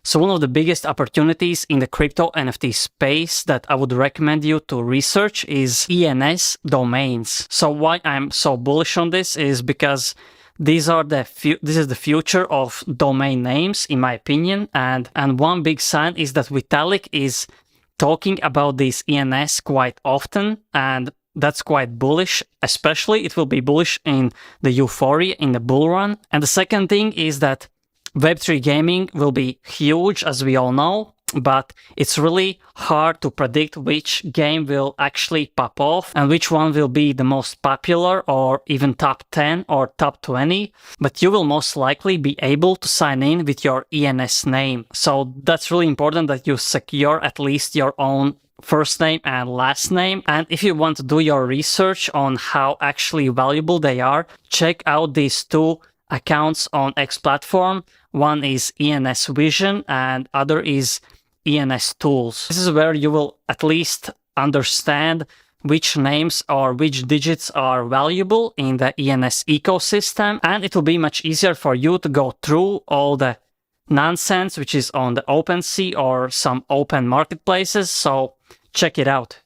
So one of the biggest opportunities in the crypto NFT space that I would recommend you to research is ENS domains. So why I'm so bullish on this is because this is the future of domain names, in my opinion. And one big sign is that Vitalik is talking about this ENS quite often, and that's quite bullish. Especially it will be bullish in the euphoria, in the bull run. And the second thing is that Web3 gaming will be huge, as we all know, but it's really hard to predict which game will actually pop off and which one will be the most popular or even top 10 or top 20. But you will most likely be able to sign in with your ENS name. So that's really important that you secure at least your own first name and last name. And if you want to do your research on how actually valuable they are, check out these two accounts on X platform. One is ENS Vision and other is ENS Tools. This is where you will at least understand which names or which digits are valuable in the ENS ecosystem, and it will be much easier for you to go through all the nonsense which is on the OpenSea or some open marketplaces. So check it out.